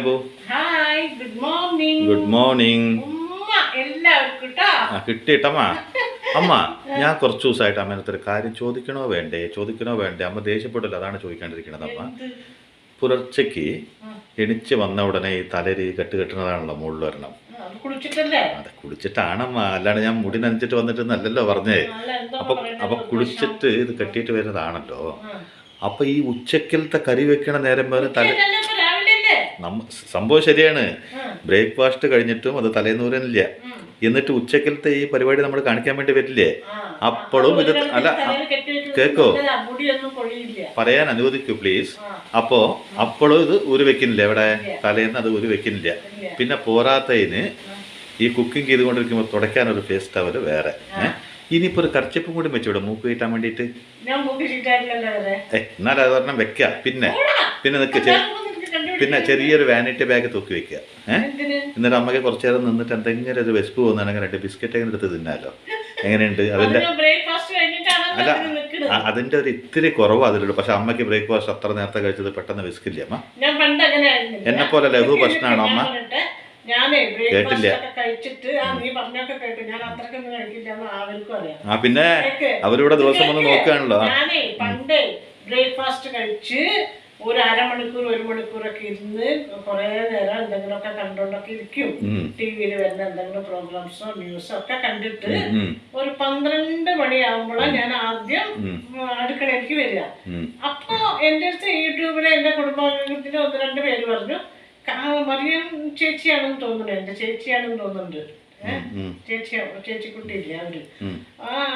Abu. Hi, good morning. Good morning. എല്ലാവർക്കും കിട്ടിയിട്ടമ്മ. അമ്മ, ഞാൻ കുറച്ച് ദിവസമായിട്ട് അമ്മേനത്തെ ഒരു കാര്യം ചോദിക്കണോ വേണ്ടേ അമ്മ ദേഷ്യപ്പെടില്ല, അതാണ് ചോദിക്കാണ്ടിരിക്കണത്. അമ്മ പുലർച്ചയ്ക്ക് എണിച്ച് വന്ന ഉടനെ ഈ തലയിൽ കെട്ടുന്നതാണല്ലോ മുകളിൽ വരണം. അതെ, കുളിച്ചിട്ടാണമ്മ, അല്ലാണ്ട് ഞാൻ മുടി നനച്ചിട്ട് വന്നിട്ട് നല്ലല്ലോ പറഞ്ഞേ. അപ്പൊ കുളിച്ചിട്ട് ഇത് കെട്ടിയിട്ട് വരുന്നതാണല്ലോ. അപ്പൊ ഈ ഉച്ചക്കലത്തെ കറി വെക്കണ നേരം വരെ സംഭവം ശരിയാണ്. ബ്രേക്ക്ഫാസ്റ്റ് കഴിഞ്ഞിട്ടും അത് തലേന്നൂരനില്ല. എന്നിട്ട് ഉച്ചക്കലത്തെ ഈ പരിപാടി നമ്മൾ കാണിക്കാൻ വേണ്ടി വരില്ലേ? അപ്പോഴും ഇത് അല്ല, കേക്കോ, പറയാൻ അനുവദിക്കൂ പ്ലീസ്. അപ്പോഴും ഇത് ഊര് വെക്കുന്നില്ല. എവിടെ തലേന്ന് അത് ഊര് വെക്കുന്നില്ല. പിന്നെ പോരാത്തതിന് ഈ കുക്കിംഗ് ചെയ്തുകൊണ്ടിരിക്കുമ്പോൾ തുടയ്ക്കാനൊരു ഫേസ് ടവല് വേറെ. ഇനിയിപ്പോ ഒരു കർച്ചിപ്പും കൂടി വെച്ചൂടെ മൂക്ക് കിട്ടാൻ വേണ്ടിട്ട്? എന്നാലും അത് പറഞ്ഞാൽ വെക്ക. പിന്നെ നിൽക്കുക, പിന്നെ ചെറിയൊരു വാനിറ്റി ബാഗ് തൂക്കി വെക്കുക. എന്നിട്ട് അമ്മയ്ക്ക് കുറച്ചു നേരം നിന്നിട്ട് എന്തെങ്കിലും ഒരു വിശപ്പ് പോകുന്നതാണെങ്കിൽ 2 ബിസ്ക്കറ്റ് എങ്ങനെ എടുത്ത് തിന്നാലോ. എങ്ങനെയുണ്ട് അതിന്റെ? അല്ല, അതിന്റെ ഒരു ഇത്തിരി കുറവ് അതിലുള്ളൂ. പക്ഷെ അമ്മയ്ക്ക് ബ്രേക്ക്ഫാസ്റ്റ് അത്ര നേരത്തെ കഴിച്ചത് പെട്ടെന്ന് വിശക്കില്ല. അമ്മ എന്നെ പോലെ ലഘു ഭക്ഷണമാണോ അമ്മ? കേട്ടില്ല. പിന്നെ അവരിവിടെ ദിവസം വന്ന് നോക്കുകയാണല്ലോ. ബ്രേക്ക്ഫാസ്റ്റ് കഴിച്ച് ഒരു അരമണിക്കൂർ 1 മണിക്കൂറൊക്കെ ഇരുന്ന് കുറെ നേരം എന്തെങ്കിലുമൊക്കെ കണ്ടോണ്ടൊക്കെ ഇരിക്കും. ടിവിയിൽ വരുന്ന എന്തെങ്കിലും പ്രോഗ്രാംസോ ന്യൂസോ ഒക്കെ കണ്ടിട്ട് ഒരു 12 മണിയാകുമ്പോഴാണ് ഞാൻ ആദ്യം അടുക്കളയിലേക്ക് വരിക. അപ്പൊ എന്റെ അടുത്ത് യൂട്യൂബിലെ എന്റെ കുടുംബത്തിന് 1-2 പേര് പറഞ്ഞു, മറിയം ചേച്ചിയാണെന്ന് തോന്നുന്നു, എന്റെ ചേച്ചിയാണെന്ന് തോന്നുന്നുണ്ട്, ചേച്ചിക്കുട്ടിയില്ലേ അവര്.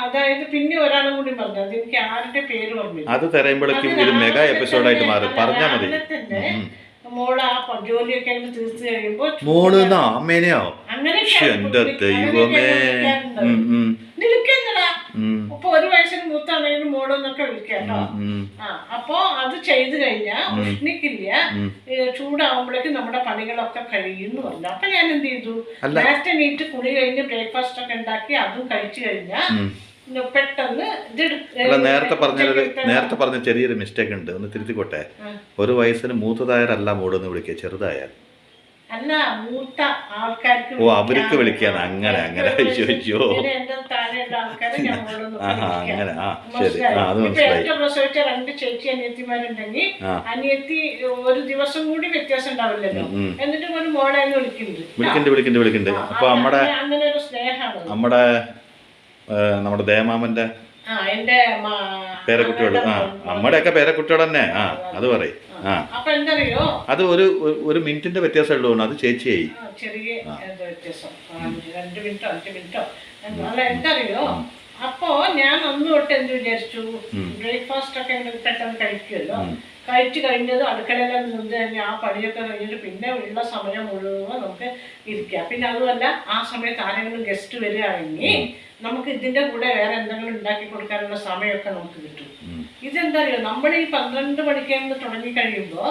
അതായത് പിന്നെ ഒരാളും കൂടി പറഞ്ഞു, അത് എനിക്ക് ആരുടെ പേര് പറഞ്ഞു. അത് തരുമ്പോഴേക്കും ഒരു മെഗാ എപ്പിസോഡായിട്ട് മാറി. പറഞ്ഞാൽ മതി. മോള് ആ ജോലിയൊക്കെ അങ്ങനെ തീർത്ത് കഴിയുമ്പോ അങ്ങനെ ഇപ്പൊ 1 വയസ്സിന് മൂത്താണെങ്കിലും മോളെന്നൊക്കെ വിളിക്കാട്ടോ. അപ്പൊ അത് ചെയ്ത് കഴിഞ്ഞാൽ ഉഷ്ണിക്കില്ല, ചൂടാവുമ്പോഴേക്കും നമ്മുടെ പണികളൊക്കെ കഴിയുന്നു പറഞ്ഞു. അപ്പൊ ഞാൻ എന്ത് ചെയ്തു, നേരത്തെ നീറ്റ് കുളി കഴിഞ്ഞ് ബ്രേക്ക്ഫാസ്റ്റ് ഒക്കെ ഉണ്ടാക്കി അതും കഴിച്ചു കഴിഞ്ഞാൽ പെട്ടെന്ന് നേരത്തെ പറഞ്ഞ ചെറിയൊരു മിസ്റ്റേക്ക് ഉണ്ട്, ഒന്ന് തിരുത്തിക്കോട്ടെ. 1 വയസ്സിന് മൂത്തതായാലല്ല മോളെന്ന് വിളിക്കുക, ചെറുതായാൽ. അല്ല, മൂത്ത ആൾക്കാർക്ക് അവർക്ക് വിളിക്കാണ്. അങ്ങനെ പ്രസവിച്ച 2 ചേച്ചി അനിയത്തിമാരുണ്ടെങ്കിൽ അനിയത്തി ഒരു ദിവസം കൂടി വ്യത്യാസം ഉണ്ടാവില്ലല്ലോ, എന്നിട്ട് ഒരു മോളെ വിളിക്കുന്നുണ്ട്. അപ്പൊ അങ്ങനെ ഒരു സ്നേഹമാണ് നമ്മുടെ ദേമാമന്റെ പേരക്കുട്ടികൾ, നമ്മുടെയൊക്കെ പേരക്കുട്ടികൾ തന്നെ. അത് പറയും. അപ്പൊ എന്തറിയോ, അത് ഒരു മിനിറ്റിന്റെ വ്യത്യാസം ഉള്ളൂ. അത് ചേച്ചിയായി ചെറിയ വ്യത്യാസം, 2 മിനിറ്റോ 5 മിനിറ്റോ. എന്തറിയോ, അപ്പോ ഞാൻ അന്ന് തൊട്ട് എന്ത് വിചാരിച്ചു, ബ്രേക്ക്ഫാസ്റ്റ് ഒക്കെ പെട്ടെന്ന് കഴിക്കുമല്ലോ, കഴിച്ചു കഴിഞ്ഞത് അടുക്കളയിലും നിന്ന് കഴിഞ്ഞാൽ ആ പണിയൊക്കെ കഴിഞ്ഞിട്ട് പിന്നെ ഉള്ള സമയം മുഴുവൻ നമുക്ക് ഇരിക്കാം. പിന്നെ അതുമല്ല, ആ സമയത്ത് ആരെങ്കിലും ഗസ്റ്റ് വരികയാണെങ്കിൽ നമുക്ക് ഇതിന്റെ കൂടെ വേറെ എന്തെങ്കിലും ഉണ്ടാക്കി കൊടുക്കാനുള്ള സമയമൊക്കെ നമുക്ക് കിട്ടും. ഇതെന്താ അറിയോ, നമ്മൾ ഈ 12 മണിക്ക് തുടങ്ങി കഴിയുമ്പോ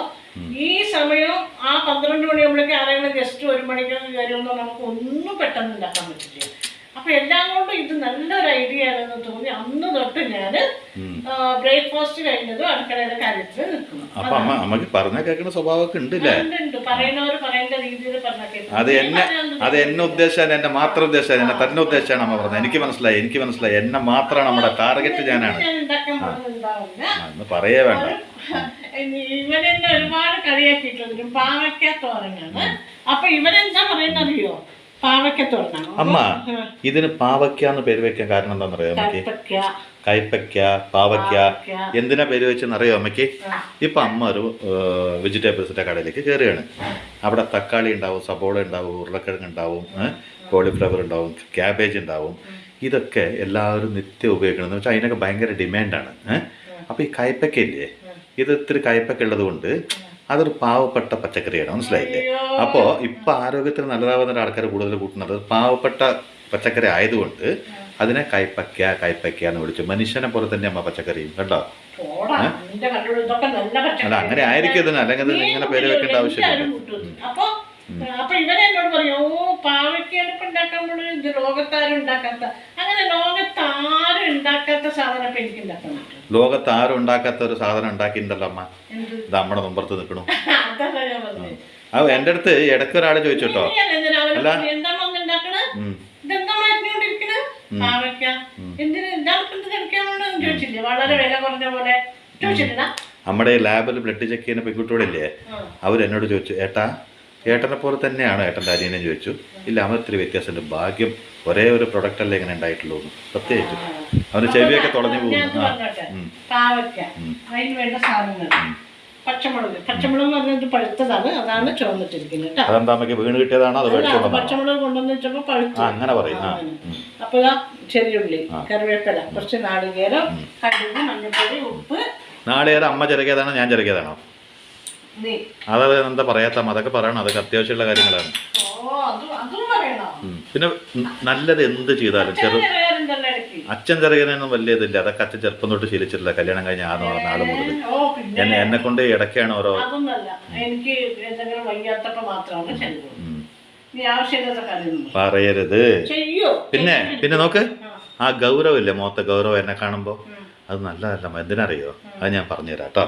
ഈ സമയം ആ 12 മണിയാകുമ്പോഴേക്കും ആരെങ്കിലും ഗസ്റ്റ് 1 മണിക്കൊക്കെ കയറുമ്പോൾ നമുക്ക് ഒന്നും പെട്ടെന്ന് ഉണ്ടാക്കാൻ പറ്റില്ല. അപ്പൊ എല്ലാം കൊണ്ടും ഇത് നല്ലൊരു ഐഡിയ ആണെന്ന് തോന്നി അന്ന് തൊട്ട് ഞാന് ബ്രേക്ക്ഫാസ്റ്റ് കഴിഞ്ഞതും അടുക്കളയുടെ കാര്യത്തിൽ നിൽക്കുന്നു. അപ്പൊ അമ്മക്ക് പറഞ്ഞ കേൾക്കുന്ന സ്വഭാവമൊക്കെ ഉണ്ടല്ലേ? പറയുന്നവര് പറയേണ്ട രീതിയിൽ പറഞ്ഞ അത് എന്നെ ഉദ്ദേശിച്ചാണ്, എന്നെ മാത്രം ഉദ്ദേശിച്ചാണ്, എന്നെ തന്നെ ഉദ്ദേശിച്ചാണ് അമ്മ പറഞ്ഞത്. എനിക്ക് മനസ്സിലായി. എന്നെ മാത്രമാണ് നമ്മുടെ ടാർഗറ്റ്. ഞാനാണ് പറയേ വേണ്ട. ഇവരെന്നെ ഒരുപാട് കളിയാക്കിയിട്ടുണ്ട്. പാവയ്ക്ക തോരനാണ്. അപ്പൊ ഇവരെന്താ പറയുന്നറിയോ, അമ്മ ഇതിന് പാവയ്ക്ക എന്ന് പേര് വെക്കാൻ കാരണം എന്താണെന്നറിയോ അമ്മയ്ക്ക്? കൈപ്പയ്ക്ക, പാവയ്ക്ക എന്തിനാ പേര് വെച്ചെന്നറിയോ അമ്മയ്ക്ക്? ഇപ്പൊ അമ്മ ഒരു വെജിറ്റബിൾസിന്റെ കടയിലേക്ക് കയറുകയാണ്. അവിടെ തക്കാളി ഉണ്ടാവും, സബോള ഉണ്ടാവും, ഉരുളക്കിഴങ്ങ് ഉണ്ടാവും, കോളിഫ്ലവർ ഉണ്ടാവും, ക്യാബേജ് ഉണ്ടാവും. ഇതൊക്കെ എല്ലാവരും നിത്യം ഉപയോഗിക്കണമെന്ന് വെച്ചാൽ അതിനൊക്കെ ഭയങ്കര ഡിമാൻഡാണ്. അപ്പൊ ഈ കൈപ്പയ്ക്ക ഇല്ലേ, ഇത് ഇത്തിരി കൈപ്പയ്ക്ക ഉള്ളത് കൊണ്ട് അതൊരു പാവപ്പെട്ട പച്ചക്കറിയാണ്, മനസ്സിലായില്ലേ? അപ്പോൾ ഇപ്പം ആരോഗ്യത്തിന് നല്ലതാവുന്ന ആൾക്കാർ കൂടുതൽ കൂട്ടുന്നത് പാവപ്പെട്ട പച്ചക്കറി ആയതുകൊണ്ട് അതിനെ കൈപ്പയ്ക്ക എന്ന് വിളിച്ചു. മനുഷ്യനെ പോലെ തന്നെ അമ്മ പച്ചക്കറിയും, കേട്ടോ. അല്ല, അങ്ങനെ ആയിരിക്കും ഇതിന്, അല്ലെങ്കിൽ ഇങ്ങനെ പേര് വെക്കേണ്ട ആവശ്യമില്ല. അപ്പൊ ഇവരെന്നോട് പറയും, പാവയ്ക്കാണ് ഇപ്പൊ ഉണ്ടാക്കാൻ പോകുന്നത്, ഇത് ലോകത്താരും ഉണ്ടാക്കാത്ത. അങ്ങനെ ലോകത്താരും ഉണ്ടാക്കാത്ത സാധനം ഇപ്പൊ എനിക്ക് ഉണ്ടാക്കാൻ പറ്റും. ലോകത്താരും ഉണ്ടാക്കാത്ത ഒരു സാധനം ഉണ്ടാക്കിയിട്ടുണ്ടല്ലോ അമ്മ, ഇത് നമ്മുടെ മുമ്പത്ത് നിൽക്കണു. അതല്ല ഞാൻ പറഞ്ഞത്. എൻ്റെ അടുത്ത് ഇടയ്ക്ക് ഒരാൾ ചോദിച്ചോട്ടോ. അല്ല എന്താ ഉണ്ടാക്കണേ, ഇതെന്താ മാറ്റിക്കൊണ്ടിരിക്കണേ, പാവയ്ക്ക എന്തിനാ എന്താ കഴിക്കാമെന്ന് ചോദിച്ചില്ലേ? വളരെ വില കുറഞ്ഞ പോലെ ചോദിച്ചിട്ടാ. നമ്മുടെ ലാബിൽ ബ്ലഡ് ചെക്ക് ചെയ്യുന്ന പെൺകുട്ടിയോടല്ലേ, അവരെന്നോട് ചോദിച്ചു, ഏട്ടനെ പോലെ തന്നെയാണോ ഏട്ടൻ്റെ അനിയനെ ചോദിച്ചു. ഇല്ല, അവൻ ഇത്തിരി വ്യത്യാസമുണ്ട്, ഭാഗ്യം ഒരേ ഒരു പ്രൊഡക്റ്റ് അല്ലേ ഇങ്ങനെ ഉണ്ടായിട്ടുള്ളൂ പ്രത്യേകിച്ച്. അവന് ചെവിയൊക്കെ തുളഞ്ഞു പോകുന്നു. പാവയ്ക്ക, അതിന് വേണ്ട സാധനങ്ങൾ പച്ചമുളക്. പച്ചമുളക് എന്ന് പറഞ്ഞത് പഴുത്തതാണ്, അതാണ് ചുവന്നിട്ടിരിക്കുന്നത് കേട്ടോ. അതെന്താ നമുക്ക് വീണ് കിട്ടിയതാണോ അത് പച്ചമുളക് കൊണ്ടുവന്ന് വെച്ചപ്പോ പഴുത്തു. അങ്ങനെ പറയും. അപ്പൊ ഇതാ ചെറിയുള്ളി, കറിവേപ്പില, കുറച്ച് നാളികേരം, കടുക്, മഞ്ഞൾപ്പൊടി, ഉപ്പ്. നാളികേരം അമ്മ ചെറുക്കിയതാണോ ഞാൻ ചെറുക്കിയതാണോ? അതായത് എന്താ പറയാത്ത, അതൊക്കെ പറയണം, അതൊക്കെ അത്യാവശ്യമുള്ള കാര്യങ്ങളാണ്. പിന്നെ നല്ലത് എന്ത് ചെയ്താലും അച്ഛൻ ചെറുകിനൊന്നും വലിയ ഇതില്ല, അതൊക്കെ അച്ഛൻ ചെറുപ്പം തൊട്ട് ശീലിച്ചിട്ടില്ല. കല്യാണം കഴിഞ്ഞ നാള് മുതൽ എന്നെ കൊണ്ട് ഇടയ്ക്കാണ് ഓരോ പറയരുത്. പിന്നെ നോക്ക്, ആ ഗൗരവമില്ലേ മുഖത്തെ ഗൗരവം എന്നെ കാണുമ്പോ, അത് നല്ലതല്ല. എന്തിനറിയോ? അത് ഞാൻ പറഞ്ഞുതരാം കേട്ടോ.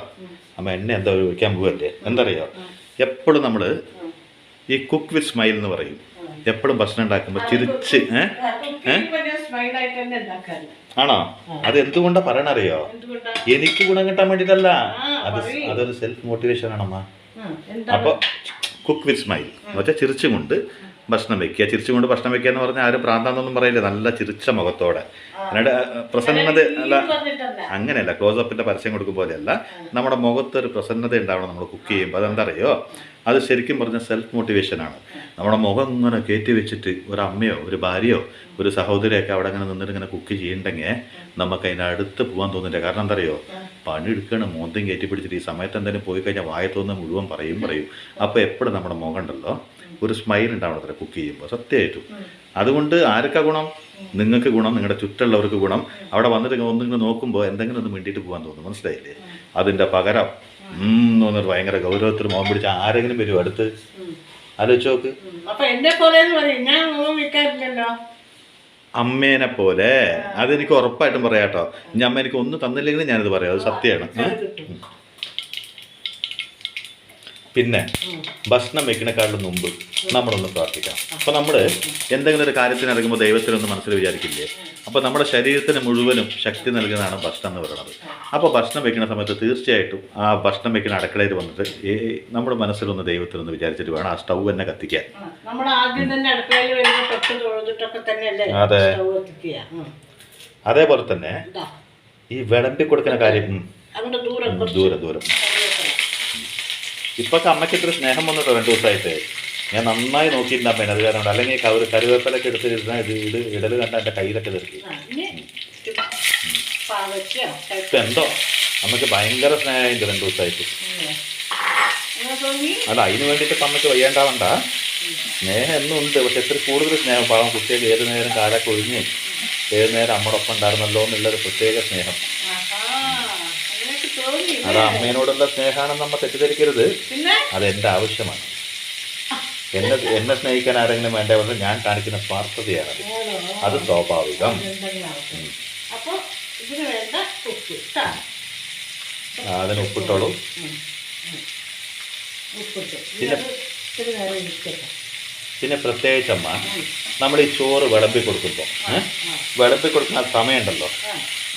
അമ്മ എന്നെ എന്താ വിളിക്കാൻ പോവല്ലേ? എന്തറിയോ, എപ്പോഴും നമ്മള് ഈ കുക്ക് വിത്ത് സ്മൈൽ എന്ന് പറയും. എപ്പോഴും ഭക്ഷണം ഉണ്ടാക്കുമ്പോൾ ചിരിച്ച് ആണോ? അത് എന്തുകൊണ്ടാ പറയണറിയോ? എനിക്ക് ഗുണം കിട്ടാൻ വേണ്ടിട്ടല്ല, അതൊരു സെൽഫ് മോട്ടിവേഷൻ ആണമ്മ. അപ്പൊ കുക്ക് വിത്ത് സ്മൈൽ എന്ന് വെച്ചാൽ ചിരിച്ചുകൊണ്ട് ഭക്ഷണം വെക്കുക. ചിരിച്ചുകൊണ്ട് ഭക്ഷണം വെക്കുക എന്ന് പറഞ്ഞാൽ ആരും പ്രാന്താന്നൊന്നും പറയില്ല. നല്ല ചിരിച്ച മുഖത്തോടെ, പ്രസന്നത അല്ല, അങ്ങനെയല്ല ക്ലോസപ്പിന്റെ പരസ്യം കൊടുക്കും പോലെയല്ല. നമ്മുടെ മുഖത്തൊരു പ്രസന്നത ഉണ്ടാവണം നമ്മൾ കുക്ക് ചെയ്യുമ്പോൾ. അതെന്താ അറിയോ? അത് ശരിക്കും പറഞ്ഞ സെൽഫ് മോട്ടിവേഷനാണ്. നമ്മുടെ മുഖം ഇങ്ങനെ കയറ്റി വെച്ചിട്ട് ഒരു അമ്മയോ ഒരു ഭാര്യയോ ഒരു സഹോദരിയൊക്കെ അവിടെ അങ്ങനെ നിന്നിട്ട് ഇങ്ങനെ കുക്ക് ചെയ്യണ്ടെങ്കിൽ നമുക്ക് അതിൻ്റെ അടുത്ത് പോകാൻ തോന്നില്ല. കാരണം എന്താ അറിയോ? പണിയെടുക്കുകയാണ്, മോന്തയും കയറ്റി പിടിച്ചിട്ട് ഈ സമയത്ത് എന്തെങ്കിലും പോയി കഴിഞ്ഞാൽ വായത്തോന്ന് മുഴുവൻ പറയും. അപ്പോൾ എപ്പോഴും നമ്മുടെ മുഖം ഉണ്ടല്ലോ ഒരു സ്മൈൽ ഉണ്ടാവണത്ര കുക്ക് ചെയ്യുമ്പോൾ, സത്യമായിട്ടും. അതുകൊണ്ട് ആർക്കാ ഗുണം? നിങ്ങൾക്ക് ഗുണം, നിങ്ങളുടെ ചുറ്റുള്ളവർക്ക് ഗുണം. അവിടെ വന്നിട്ട് ഒന്നിങ്ങനെ നോക്കുമ്പോൾ എന്തെങ്കിലും ഒന്ന് മിണ്ടിയിട്ട് പോകാൻ തോന്നും, മനസ്സിലായില്ലേ? അതിൻ്റെ പകരം തോന്നുന്നത് ഭയങ്കര ഗൗരവത്തിൽ മുഖം പിടിച്ച ആരെങ്കിലും വരും അടുത്ത്, ആലോചിച്ച് നോക്ക്. അമ്മേനെ പോലെ അതെനിക്ക് ഉറപ്പായിട്ടും പറയാട്ടോ. ഇനി അമ്മ എനിക്ക് ഒന്നും തന്നില്ലെങ്കിലും ഞാനിത് പറയാം, അത് സത്യമാണ്. പിന്നെ ഭക്ഷണം വെക്കണേക്കാളും മുമ്പ് നമ്മളൊന്ന് പ്രാർത്ഥിക്കാം. അപ്പോൾ നമ്മൾ എന്തെങ്കിലും ഒരു കാര്യത്തിന് ഇറങ്ങുമ്പോൾ ദൈവത്തിനൊന്ന് മനസ്സിൽ വിചാരിക്കില്ലേ? അപ്പോൾ നമ്മുടെ ശരീരത്തിന് മുഴുവനും ശക്തി നൽകുന്നതാണ് ഭക്ഷണം എന്ന് പറയുന്നത്. അപ്പോൾ ഭക്ഷണം വെക്കുന്ന സമയത്ത് തീർച്ചയായിട്ടും ആ ഭക്ഷണം വെക്കുന്ന അടുക്കളയിൽ വന്നിട്ട് നമ്മുടെ മനസ്സിലൊന്ന് ദൈവത്തിനൊന്ന് വിചാരിച്ചിട്ട് വേണം ആ സ്റ്റൗ തന്നെ കത്തിക്കാൻ. അതെ, അതേപോലെ തന്നെ ഈ വിളമ്പി കൊടുക്കുന്ന കാര്യം ദൂരം ഇപ്പൊക്കെ അമ്മയ്ക്ക് ഇത്ര സ്നേഹം വന്നിട്ടോ 2 ദിവസമായിട്ട്. ഞാൻ നന്നായി നോക്കിയിട്ടുണ്ട് അമ്മേനെ, അത് കാരണം. അല്ലെങ്കിൽ കരുവേപ്പിലൊക്കെ എടുത്തിരുന്ന ഇടല് കണ്ട എൻ്റെ കയ്യിലൊക്കെ തീർക്കി. ഇപ്പം എന്തോ അമ്മയ്ക്ക് ഭയങ്കര സ്നേഹമായിട്ട് 2 ദിവസമായിട്ട്. അല്ല, അതിന് വേണ്ടിയിട്ട് ഇപ്പം അമ്മയ്ക്ക് വയ്യേണ്ടാവണ്ട, സ്നേഹം എന്നും ഉണ്ട്. പക്ഷെ എത്ര കൂടുതൽ സ്നേഹം. പാവം കുട്ടികൾ ഏത് നേരം കാലൊക്കെ ഒഴിഞ്ഞ് ഏത് നേരം അമ്മയുടെ ഒപ്പം ഉണ്ടായിരുന്നല്ലോ എന്നുള്ളൊരു പ്രത്യേക സ്നേഹം. അത് അമ്മേനോടുള്ള സ്നേഹമാണെന്ന് നമ്മ തെറ്റിദ്ധരിക്കരുത്. അതെൻ്റെ ആവശ്യമാണ്. എന്നെ സ്നേഹിക്കാൻ ആരെങ്കിലും വേണ്ട പറഞ്ഞാൽ ഞാൻ കാണിക്കുന്ന സ്വാർത്ഥതയാണ്. അത് സ്വാഭാവികം. അതിന് ഉപ്പിട്ടോളൂ. പിന്നെ പ്രത്യേകിച്ച് അമ്മ, നമ്മൾ ഈ ചോറ് വിളമ്പി കൊടുക്കുമ്പോൾ വിളമ്പി കൊടുക്കുന്ന സമയമുണ്ടല്ലോ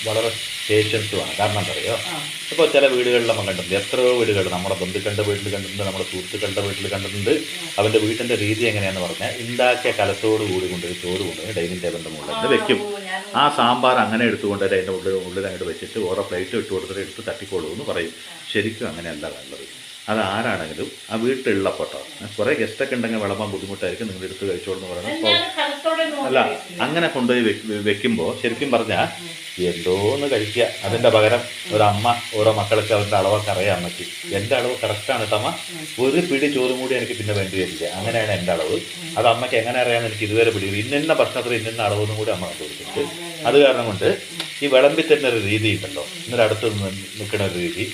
വളരെ പേഷ്യൻസ് വേണം. കാരണം എന്താ പറയുക, ഇപ്പോൾ ചില വീടുകളിൽ നമ്മൾ കണ്ടിട്ടുണ്ട്, എത്രയോ വീടുകൾ നമ്മുടെ ബന്ധുക്കളുടെ വീട്ടിൽ കണ്ടിട്ടുണ്ട്, നമ്മുടെ സുഹൃത്തുക്കളുടെ വീട്ടിൽ കണ്ടിട്ടുണ്ട്. അവൻ്റെ വീട്ടിൻ്റെ രീതി എങ്ങനെയാണെന്ന് പറഞ്ഞാൽ ഉണ്ടാക്കിയ കലത്തോട് കൂടി കൊണ്ടുപോയി ചോറ് കൊണ്ടുപോയി ഡൈനിങ് ടേബിളിൻ്റെ മുകളിൽ വെക്കും. ആ സാമ്പാർ അങ്ങനെ എടുത്തുകൊണ്ട് അതിൻ്റെ ഉള്ളിൽ അങ്ങോട്ട് വെച്ചിട്ട് ഓരോ പ്ലേറ്റ് ഇട്ട് കൊടുത്തിട്ട് എടുത്ത് തട്ടിക്കോളൂ എന്ന് പറയും. ശരിക്കും അങ്ങനെയല്ല വേണ്ടത്. അത് ആരാണെങ്കിലും ആ വീട്ടിലുള്ളപ്പോട്ടോ, കുറേ ഗസ്റ്റൊക്കെ ഉണ്ടെങ്കിൽ വിളമ്പാൻ ബുദ്ധിമുട്ടായിരിക്കും, നിങ്ങൾ എടുത്ത് കഴിച്ചോളൂ എന്ന് പറയുന്നത് അല്ല. അങ്ങനെ കൊണ്ടുപോയി വെക്കുമ്പോൾ ശരിക്കും പറഞ്ഞാൽ എന്തോന്ന് കഴിക്കുക. അതിൻ്റെ പകരം ഒരമ്മ ഓരോ മക്കൾക്ക് അവരുടെ അളവൊക്കെ അറിയാം അമ്മയ്ക്ക്. എൻ്റെ അളവ് കറക്റ്റാണ് തമ്മ, ഒരു പിടി ചോറും കൂടി എനിക്ക് പിന്നെ വേണ്ടി വരില്ല. അങ്ങനെയാണ് എൻ്റെ അളവ്. അത് അമ്മയ്ക്ക് എങ്ങനെ അറിയാമെന്ന് എനിക്ക് ഇതുവരെ പിടിയില്ല. ഇന്ന ഭക്ഷണത്തിൽ ഇന്ന അളവൊന്നും കൂടി അമ്മ കണ്ടുപിടിച്ചിട്ടുണ്ട്. അത് കാരണം കൊണ്ട് ഈ വിളമ്പി തന്നെ ഒരു രീതി ഉണ്ടല്ലോ, ഇന്നൊരു അടുത്ത് നിൽക്കുന്ന ഒരു രീതി,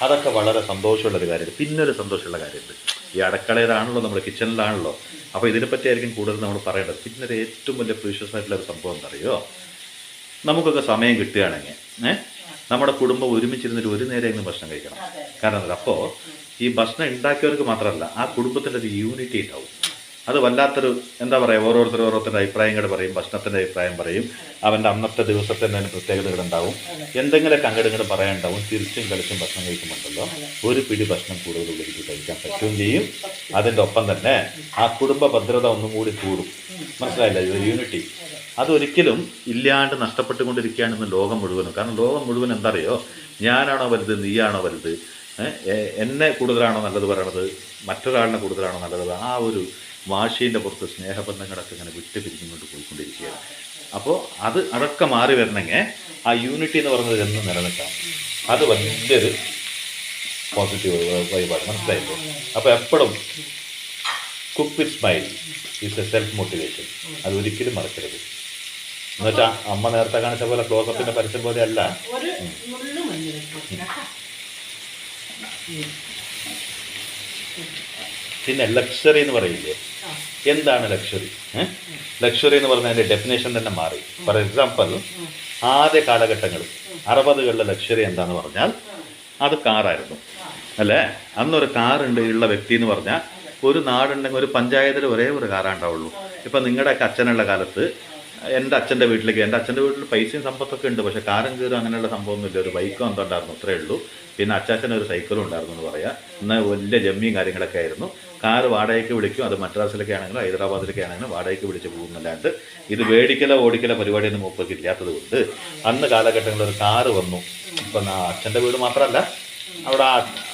അതൊക്കെ വളരെ സന്തോഷമുള്ളൊരു കാര്യമുണ്ട്. പിന്നെ ഒരു സന്തോഷമുള്ള കാര്യമുണ്ട്, ഈ അടുക്കളയിലാണല്ലോ, നമ്മുടെ കിച്ചണിലാണല്ലോ. അപ്പോൾ ഇതിനെപ്പറ്റി ആയിരിക്കും കൂടുതൽ നമ്മൾ പറയേണ്ടത്. പിന്നെ ഒരു ഏറ്റവും വലിയ പ്രീഷ്യസ് ആയിട്ടുള്ള ഒരു സംഭവം എന്താ അറിയോ? നമുക്കൊക്കെ സമയം കിട്ടുകയാണെങ്കിൽ നമ്മുടെ കുടുംബം ഒരുമിച്ചിരുന്നിട്ട് ഒരു നേരമെങ്കിലും ഭക്ഷണം കഴിക്കണം. കാരണം എന്താ, അപ്പോൾ ഈ ഭക്ഷണം ഉണ്ടാക്കിയവർക്ക് മാത്രമല്ല ആ കുടുംബത്തിൻ്റെ ഒരു യൂണിറ്റി ഉണ്ടാവും. അത് വല്ലാത്തൊരു എന്താ പറയുക, ഓരോരുത്തരുടെ അഭിപ്രായങ്ങൾ പറയും, ഭക്ഷണത്തിൻ്റെ അഭിപ്രായം പറയും, അവൻ്റെ അന്നത്തെ ദിവസത്തിൻ്റെ പ്രത്യേകതകൾ ഉണ്ടാവും, എന്തെങ്കിലുമൊക്കെ അങ്ങോട്ട് പറയാനുണ്ടാവും. തിരിച്ചും കളിച്ചും ഭക്ഷണം കഴിക്കുമ്പോണ്ടല്ലോ ഒരു പിടി ഭക്ഷണം കൂടുതൽ ഉള്ളിലേക്ക് കഴിക്കാൻ പറ്റുകയും ചെയ്യും. അതിൻ്റെ ഒപ്പം തന്നെ ആ കുടുംബ ഭദ്രത ഒന്നും കൂടി കൂടും. മനസ്സിലായില്ല? ഇത് യൂണിറ്റി അതൊരിക്കലും ഇല്ലാണ്ട് നഷ്ടപ്പെട്ടുകൊണ്ടിരിക്കുകയാണെന്ന് ലോകം മുഴുവനും. കാരണം ലോകം മുഴുവൻ എന്താ അറിയോ, ഞാനാണോ വലുത്, നീയാണോ വലുത്, എന്നെ കൂടുതലാണോ നല്ലത് പറയണത്, മറ്റൊരാളിനെ കൂടുതലാണോ നല്ലത്, ആ ഒരു വാശീൻ്റെ പുറത്ത് സ്നേഹബന്ധങ്ങളൊക്കെ ഇങ്ങനെ വിട്ട് പിരിഞ്ഞുകൊണ്ട് പോയിക്കൊണ്ടിരിക്കുകയാണ്. അപ്പോൾ അതൊക്കെ മാറി വരണമെങ്കിൽ ആ യൂണിറ്റി എന്ന് പറയുന്നത് എന്നും നിലനിൽക്കാം. അത് വലിയൊരു പോസിറ്റീവ് വൈബാണ്. മനസ്സിലായില്ലേ? അപ്പോൾ എപ്പോഴും cook with smile is A self motivation. അത് ഒരിക്കലും മറക്കരുത്. എന്നുവെച്ചാൽ അമ്മ നേരത്തെ കാണിച്ച പോലെ ക്ലോസപ്പിൻ്റെ പരസ്യം പോലെ അല്ല. പിന്നെ ലക്ഷറി എന്ന് പറയില്ലേ, എന്താണ് ലക്ഷറി? ലക്ഷറി എന്ന് പറഞ്ഞാൽ ഡെഫിനേഷൻ തന്നെ മാറി. ഫോർ എക്സാമ്പിൾ, ആദ്യ കാലഘട്ടങ്ങൾ 60കളിലെ ലക്ഷറി എന്താന്ന് പറഞ്ഞാൽ അത് കാറായിരുന്നു അല്ലേ. അന്നൊരു കാറുണ്ട് ഉള്ള വ്യക്തി എന്ന് പറഞ്ഞാൽ ഒരു നാടുണ്ടെങ്കിൽ ഒരു പഞ്ചായത്തിൽ ഒരേ ഒരു കാറാണ് ഉണ്ടാവുള്ളൂ. ഇപ്പം നിങ്ങളുടെയൊക്കെ അച്ഛനുള്ള കാലത്ത് എൻ്റെ അച്ഛൻ്റെ വീട്ടിലേക്ക്, എൻ്റെ അച്ഛൻ്റെ വീട്ടിൽ പൈസയും സമ്പത്തൊക്കെ ഉണ്ട്, പക്ഷേ കാറും കയറും അങ്ങനെയുള്ള സംഭവമൊന്നുമില്ല. ഒരു ബൈക്കും എന്തോ ഉണ്ടായിരുന്നു, അത്രേ ഉള്ളൂ. പിന്നെ അച്ചാച്ചന് ഒരു സൈക്കിളും ഉണ്ടായിരുന്നു എന്ന് പറയാം. എന്നാൽ വലിയ ജമ്മിയും കാര്യങ്ങളൊക്കെ ആയിരുന്നു. കാറ് വാടകയ്ക്ക് വിളിക്കും. അത് മദ്രാസിലൊക്കെ ആണെങ്കിലും ഹൈദരാബാദിലൊക്കെ ആണെങ്കിലും വാടകയ്ക്ക് വിളിച്ച് പോകുന്നല്ലാണ്ട് ഇത് മേടിക്കലോ ഓടിക്കലോ പരിപാടിയൊന്നും മൂപ്പർക്ക് ഇല്ലാത്തത് കൊണ്ട് അന്ന് കാലഘട്ടങ്ങളിൽ ഒരു കാറ് വന്നു. ഇപ്പം അച്ഛൻ്റെ വീട് മാത്രമല്ല, അവിടെ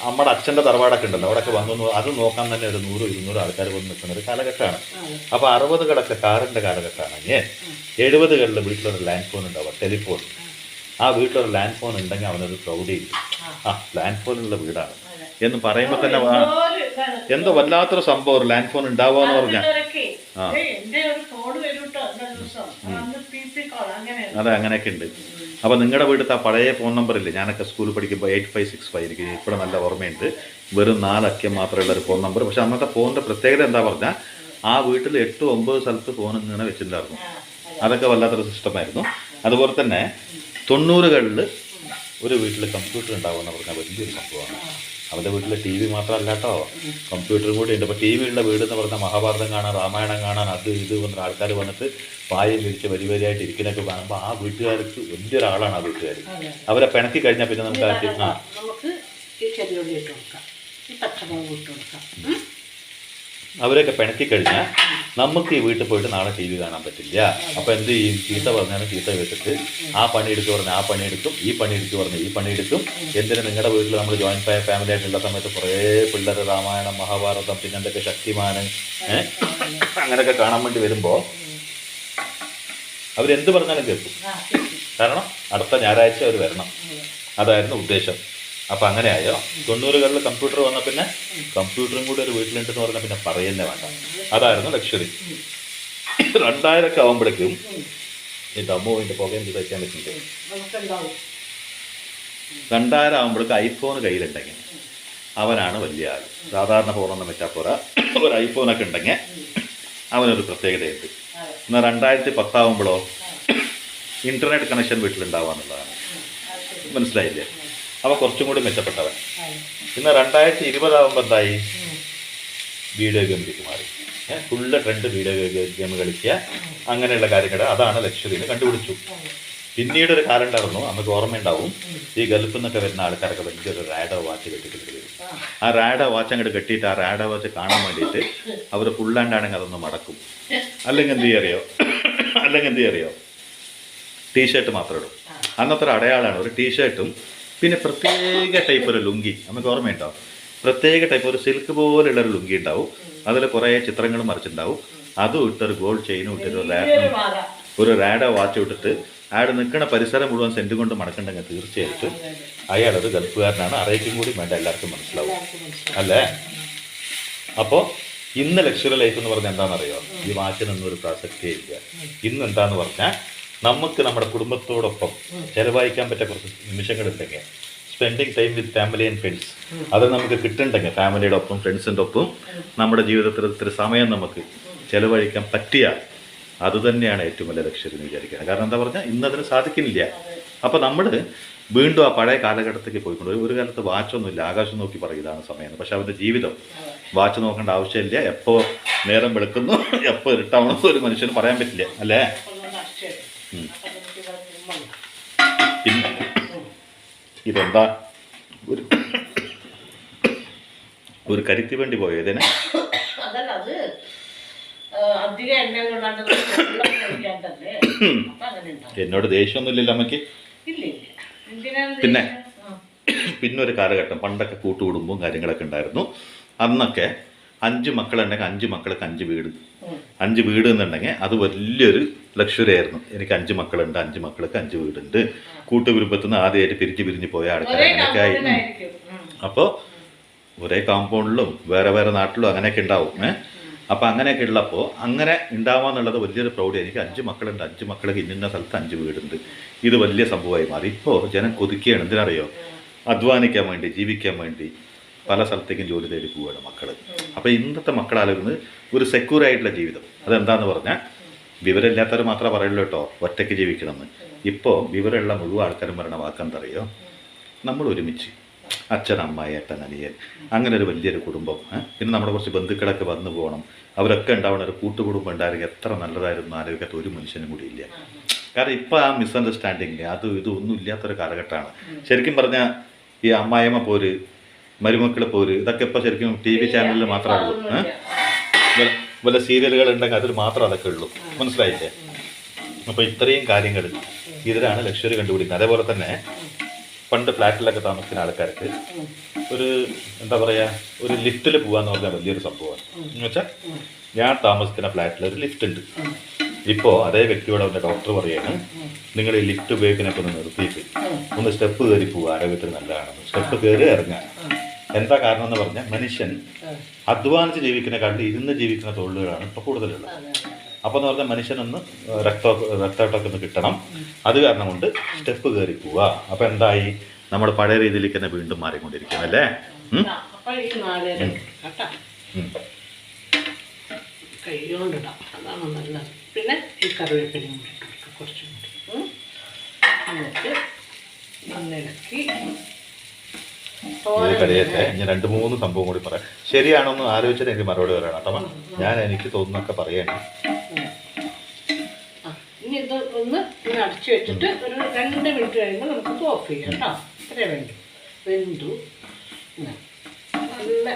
നമ്മുടെ അച്ഛൻ്റെ തറവാടൊക്കെ ഉണ്ടല്ലോ, അവിടെയൊക്കെ വന്നു. അത് നോക്കാൻ തന്നെ ഒരു 100-200 ആൾക്കാർ വന്ന് നിൽക്കുന്ന ഒരു കാലഘട്ടമാണ്. അപ്പോൾ 60കളൊക്കെ കാറിൻ്റെ കാലഘട്ടമാണെങ്കിൽ 70കളിൽ വീട്ടിലൊരു ലാൻഡ് ഫോൺ ഉണ്ടാവുക, ടെലിഫോൺ. ആ വീട്ടിലൊരു ലാൻഡ് ഫോൺ ഉണ്ടെങ്കിൽ അവനൊരു പ്രൗഢിയില്ല. ലാൻഡ് ഫോണുള്ള വീടാണ് എന്ന് പറയുമ്പോൾ തന്നെ എന്തോ വല്ലാത്തൊരു സംഭവം, ഒരു ലാൻഡ് ഫോൺ ഉണ്ടാവുക എന്ന് പറഞ്ഞാൽ. അതെ, അങ്ങനെയൊക്കെ ഉണ്ട്. അപ്പോൾ നിങ്ങളുടെ വീട്ടിലത്തെ ആ പഴയ ഫോൺ നമ്പറില്ലേ, ഞാനൊക്കെ സ്കൂളിൽ പഠിക്കുമ്പോൾ 8565, എനിക്ക് ഇപ്പോഴും നല്ല ഓർമ്മയുണ്ട്. വെറും 4 അക്കം മാത്രമുള്ള ഒരു ഫോൺ നമ്പർ. പക്ഷെ അന്നത്തെ ഫോണിൻ്റെ പ്രത്യേകത എന്താ പറഞ്ഞാൽ ആ വീട്ടിൽ 8-9 സ്ഥലത്ത് ഫോൺ ഇങ്ങനെ വെച്ചിട്ടുണ്ടായിരുന്നു. അതൊക്കെ വല്ലാത്തൊരു സിസ്റ്റമായിരുന്നു. അതുപോലെ തന്നെ 90കളിൽ ഒരു വീട്ടിൽ കമ്പ്യൂട്ടർ ഉണ്ടാവുമെന്ന് പറഞ്ഞാൽ വലിയൊരു സംഭവമാണ്. അവരുടെ വീട്ടിൽ ടി വി മാത്രമല്ല കേട്ടോ, കമ്പ്യൂട്ടറും കൂടി ഉണ്ട്. ഇപ്പോൾ ടി വി ഉള്ള വീട് എന്ന് പറഞ്ഞാൽ മഹാഭാരതം കാണാൻ, രാമായണം കാണാൻ, അത് ഇത് വന്ന ആൾക്കാർ വന്നിട്ട് പായം വിരിച്ച് വരിവരിയായിട്ട് ഇരിക്കുന്നതൊക്കെ കാണുമ്പോൾ ആ വീട്ടുകാർക്ക് വലിയൊരാളാണ് ആ വീട്ടുകാർ. അവരെ പിണക്കി കഴിഞ്ഞാൽ പിന്നെ നമുക്ക് അവരെയൊക്കെ പിണക്കി കഴിഞ്ഞാൽ നമുക്ക് ഈ വീട്ടിൽ പോയിട്ട് നാളെ ടി വി കാണാൻ പറ്റില്ല. അപ്പോൾ എന്ത് ചെയ്യും? ചീത്ത പറഞ്ഞാലും ചീത്ത കേട്ടിട്ട് ആ പണിയെടുക്കുക പറഞ്ഞാൽ ആ പണിയെടുക്കും, ഈ പണിയെടുക്കുക പറഞ്ഞാൽ ഈ പണിയെടുക്കും. എന്തിന് നിങ്ങളുടെ വീട്ടിൽ നമ്മൾ ജോയിൻറ്റ് ഫാമിലി ആയിട്ടുള്ള സമയത്ത് കുറേ പിള്ളേർ രാമായണം, മഹാഭാരതം, പിന്നെ എന്തൊക്കെ ശക്തിമാനം അങ്ങനെയൊക്കെ കാണാൻ വേണ്ടി വരുമ്പോൾ അവരെന്ത് പറഞ്ഞാലും കേൾക്കും. കാരണം അടുത്ത ഞായറാഴ്ച അവർ വരണം, അതായിരുന്നു ഉദ്ദേശം. അപ്പം അങ്ങനെയായോ. 90കളിൽ കമ്പ്യൂട്ടർ വന്നാൽ പിന്നെ കമ്പ്യൂട്ടറും കൂടി ഒരു വീട്ടിലുണ്ടെന്ന് പറഞ്ഞാൽ പിന്നെ പറയുന്നേ വേണ്ട. അതായിരുന്നു ലക്ഷറി. 2000 ആകുമ്പോഴേക്കും എൻ്റെ അമ്മൂവിൻ്റെ പുകയും തയ്ക്കാൻ പറ്റുന്നുണ്ട്. 2000 ആകുമ്പോഴേക്കും ഐഫോൺ കയ്യിലുണ്ടെങ്കിൽ അവനാണ് വലിയ ആൾ. സാധാരണ ഫോണൊന്നും വെച്ചാൽ പോരാ, ഒരു ഐഫോണൊക്കെ ഉണ്ടെങ്കിൽ അവനൊരു പ്രത്യേകതയുണ്ട്. എന്നാൽ 2010 ആകുമ്പോഴോ ഇൻ്റർനെറ്റ് കണക്ഷൻ വീട്ടിലുണ്ടാവുക എന്നുള്ളതാണ്. മനസ്സിലായില്ലേ? അപ്പോൾ കുറച്ചും കൂടി മെച്ചപ്പെട്ടവൻ. ഇന്ന് 2020 ആകുമ്പോൾ എന്തായി? വീഡിയോ ഗെയിമിലേക്ക് മാറി. ഫുള്ള് ട്രെൻഡ് വീഡിയോ ഗെയിം കളിക്കുക, അങ്ങനെയുള്ള കാര്യങ്ങൾ. അതാണ് ലക്ഷറിന്ന് കണ്ടുപിടിച്ചു. പിന്നീട് ഒരു കാലം ഉണ്ടായിരുന്നു, നമുക്ക് ഓർമ്മയുണ്ടാവും, ഈ ഗൾഫിൽ നിന്നൊക്കെ വരുന്ന ആൾക്കാരൊക്കെ വലിയൊരു റാഡോ വാച്ച് കെട്ടിട്ട് വരും. ആ റാഡോ വാച്ച് അങ്ങോട്ട് കെട്ടിയിട്ട് ആ റാഡോ വാച്ച് കാണാൻ വേണ്ടിയിട്ട് അവർ ഫുള്ളാണ്ടാണെങ്കിൽ അതൊന്ന് മടക്കും. അല്ലെങ്കിൽ എന്ത് ചെയ്യറിയോ ടീഷർട്ട് മാത്രം ഇടും. അന്നത്തെ ഒരു അടയാളമാണ് ഒരു ടീഷർട്ടും പിന്നെ പ്രത്യേക ടൈപ്പ് ഒരു ലുങ്കി. നമുക്ക് ഓർമ്മയുണ്ടാവും, പ്രത്യേക ടൈപ്പ് ഒരു സിൽക്ക് പോലെയുള്ളൊരു ലുങ്കി ഉണ്ടാവും. അതിൽ കുറേ ചിത്രങ്ങളും മറിച്ചിട്ടുണ്ടാവും. അതും ഇട്ടൊരു ഗോൾഡ് ചെയിനും ഇട്ടൊരു ഒരു റാഡോ വാച്ച് ഇട്ടിട്ട് അയാൾ നിൽക്കുന്ന പരിസരം മുഴുവൻ സെൻറ്റ് കൊണ്ട് മടക്കണ്ടെങ്കിൽ തീർച്ചയായിട്ടും അയാളൊരു ഗൾഫുകാരനാണ്. അറിയിക്കും കൂടി വേണ്ട, എല്ലാവർക്കും മനസ്സിലാവും അല്ലേ? അപ്പോൾ ഇന്ന് ലക്ഷറി ലൈഫ് എന്ന് പറഞ്ഞാൽ എന്താണെന്നറിയോ? ഈ വാച്ചിനൊന്നും ഒരു പ്രസക്തിയേ ഇല്ല. ഇന്ന് എന്താന്ന് പറഞ്ഞാൽ നമുക്ക് നമ്മുടെ കുടുംബത്തോടൊപ്പം ചിലവഴിക്കാൻ പറ്റിയ കുറച്ച് നിമിഷങ്ങളുണ്ടെങ്കിൽ, spending time with family and friends, അത് നമുക്ക് കിട്ടുന്നുണ്ടെങ്കിൽ ഫാമിലിയുടെ ഒപ്പം ഫ്രണ്ട്സിൻ്റെ ഒപ്പം നമ്മുടെ ജീവിതത്തിൽ ഇത്തിരി സമയം നമുക്ക് ചിലവഴിക്കാൻ പറ്റിയാൽ അതുതന്നെയാണ് ഏറ്റവും വലിയ ലക്ഷ്യം എന്ന് വിചാരിക്കുന്നത്. കാരണം എന്താ പറഞ്ഞാൽ ഇന്നതിന് സാധിക്കുന്നില്ല. അപ്പോൾ നമ്മൾ വീണ്ടും ആ പഴയ കാലഘട്ടത്തേക്ക് പോയിക്കൊണ്ട് ഒരു കാലത്ത് വാച്ചൊന്നുമില്ല, ആകാശം നോക്കി പറയിതാണ് സമയം. പക്ഷെ അവൻ്റെ ജീവിതം വാച്ച് നോക്കേണ്ട ആവശ്യമില്ല. എപ്പോൾ നേരം വെളുക്കുന്നു എപ്പോൾ ഇരുട്ടാവണമെന്ന് ഒരു മനുഷ്യന് പറയാൻ പറ്റില്ല അല്ലേ. പിന്നെ ഇതെന്താ ഒരു കരുത്തി വേണ്ടി പോയോ ഇതിനെ? അതല്ല, അത് അധികം എണ്ണ എന്നോട് ദേഷ്യമൊന്നുമില്ലല്ലോ അമ്മയ്ക്ക്. പിന്നെ ഒരു കാലഘട്ടം പണ്ടൊക്കെ കൂട്ടുകുടുംബവും കാര്യങ്ങളൊക്കെ ഉണ്ടായിരുന്നു. അന്നൊക്കെ 5 മക്കളുണ്ടെങ്കിൽ 5 മക്കൾക്ക് 5 വീട്. 5 വീട് എന്നുണ്ടെങ്കിൽ അത് വലിയൊരു ലക്ഷറി ആയിരുന്നു. എനിക്ക് 5 മക്കളുണ്ട്, 5 മക്കൾക്ക് 5 വീടുണ്ട്. കൂട്ടുകുടുംബത്തിൽ നിന്ന് ആദ്യമായിട്ട് പിരിഞ്ഞ് പോയ ആൾക്കാർ അങ്ങനെയൊക്കെ ആയി. അപ്പോൾ ഒരേ കോമ്പൗണ്ടിലും വേറെ വേറെ നാട്ടിലും അങ്ങനെയൊക്കെ ഉണ്ടാവും. അപ്പോൾ അങ്ങനെയൊക്കെ ഉള്ളപ്പോൾ അങ്ങനെ ഉണ്ടാവാന്നുള്ളത് വലിയൊരു പ്രൗഢി. എനിക്ക് 5 മക്കളുണ്ട്, 5 മക്കൾക്ക് ഇന്ന സ്ഥലത്ത് 5 വീടുണ്ട്. ഇത് വലിയ സംഭവമായി മാറി. ഇപ്പോൾ ജനം കൊതിക്കുകയാണ്. എന്തിനറിയോ? അധ്വാനിക്കാൻ വേണ്ടി, ജീവിക്കാൻ വേണ്ടി പല സ്ഥലത്തേക്കും ജോലി തേടി പോവുകയാണ് മക്കൾ. അപ്പോൾ ഇന്നത്തെ മക്കളാലോചിക്കുന്നത് ഒരു സെക്യൂർ ആയിട്ടുള്ള ജീവിതം. അതെന്താന്ന് പറഞ്ഞാൽ വിവരമില്ലാത്തവർ മാത്രമേ പറയുള്ളൂ കേട്ടോ ഒറ്റയ്ക്ക് ജീവിക്കണമെന്ന്. ഇപ്പോൾ വിവരമുള്ള മുഴുവൻ ആൾക്കാരും പറയുന്ന വാക്കെന്തറിയോ? നമ്മൾ ഒരുമിച്ച് അച്ഛൻ, അമ്മായി, ഏട്ടൻ, അനിയൻ, അങ്ങനെ ഒരു വലിയൊരു കുടുംബം. പിന്നെ നമ്മുടെ കുറച്ച് ബന്ധുക്കളൊക്കെ വന്നു പോകണം. അവരൊക്കെ ഉണ്ടാവണം. ഒരു കൂട്ടുകുടുംബം ഉണ്ടായിരുന്നെങ്കിൽ എത്ര നല്ലതായിരുന്നു ആലോചിക്കാത്ത ഒരു മനുഷ്യനും കൂടി ഇല്ല. കാരണം ഇപ്പോൾ ആ മിസ്അണ്ടർസ്റ്റാൻഡിങ് അതും ഇതും ഒന്നും ഇല്ലാത്തൊരു കാലഘട്ടമാണ്. ശരിക്കും പറഞ്ഞാൽ ഈ അമ്മായിമ്മ പോര്, മരുമക്കൾ പോര്, ഇതൊക്കെ ഇപ്പോൾ ശരിക്കും TV ചാനലിൽ മാത്രമേ ഉള്ളൂ. വല്ല സീരിയലുകൾ ഉണ്ടെങ്കിൽ അതിൽ മാത്രം അതൊക്കെ ഉള്ളൂ. മനസ്സിലായില്ലേ? അപ്പോൾ ഇത്രയും കാര്യങ്ങൾ ഇതിലാണ് ലക്ഷറി കണ്ടുപിടിക്കുന്നത്. അതേപോലെ തന്നെ പണ്ട് ഫ്ലാറ്റിലൊക്കെ താമസിക്കുന്ന ആൾക്കാർക്ക് ഒരു എന്താ പറയുക, ഒരു ലിഫ്റ്റിൽ പോകാന്ന് പറഞ്ഞാൽ വലിയൊരു സംഭവമാണ്. എന്ന് വെച്ചാൽ ഞാൻ താമസിക്കുന്ന ഫ്ലാറ്റിൽ ഒരു ലിഫ്റ്റ് ഉണ്ട്. ഇപ്പോൾ അതേ വ്യക്തിയോട് അവൻ്റെ ഡോക്ടർ പറയുകയാണ്, നിങ്ങൾ ഈ ലിഫ്റ്റ് ഉപയോഗിക്കുന്നതൊക്കെ ഒന്ന് നിർത്തിയിട്ട് ഒന്ന് സ്റ്റെപ്പ് കയറി പോവുക, ആരോഗ്യത്തിന് നല്ലതാണെന്ന്. സ്റ്റെപ്പ് കയറി ഇറങ്ങുക. എന്താ കാരണം എന്ന് പറഞ്ഞാൽ മനുഷ്യൻ അധ്വാനിച്ച് ജീവിക്കുന്നതിനെക്കാട്ടിൽ ഇരുന്ന് ജീവിക്കുന്ന തൊഴിലുകളാണ് ഇപ്പോൾ കൂടുതലുള്ളത്. അപ്പോൾ എന്ന് പറഞ്ഞാൽ മനുഷ്യനൊന്ന് രക്തോട്ടമൊക്കെ ഒന്ന് കിട്ടണം. അത് കാരണം കൊണ്ട് സ്റ്റെപ്പ് കയറി പോവുക. അപ്പോൾ എന്തായി? നമ്മൾ പഴയ രീതിയിലേക്ക് തന്നെ വീണ്ടും മാറിക്കൊണ്ടിരിക്കും അല്ലേ. പിന്നെ ഈ കറിവേപ്പിലയും കുറച്ചും കൂടി കറിയൊക്കെ ഞാൻ 2-3 സംഭവം കൂടി പറയാം. ശരിയാണോന്ന് ആലോചിച്ചിട്ട് എനിക്ക് മറുപടി പറയണം കേട്ടോ. ഞാൻ എനിക്ക് തോന്നുന്നൊക്കെ പറയാണ്. ഇനി ഇത് ഒന്ന് ഇങ്ങനെ അടച്ചു വെച്ചിട്ട് ഒരു 2 മിനിറ്റ് കഴിയുമ്പോൾ നമുക്ക് ഓഫ് ചെയ്യാം കേട്ടോ. ഇത്രേ വേണ്ടു. വെന്തു. നല്ല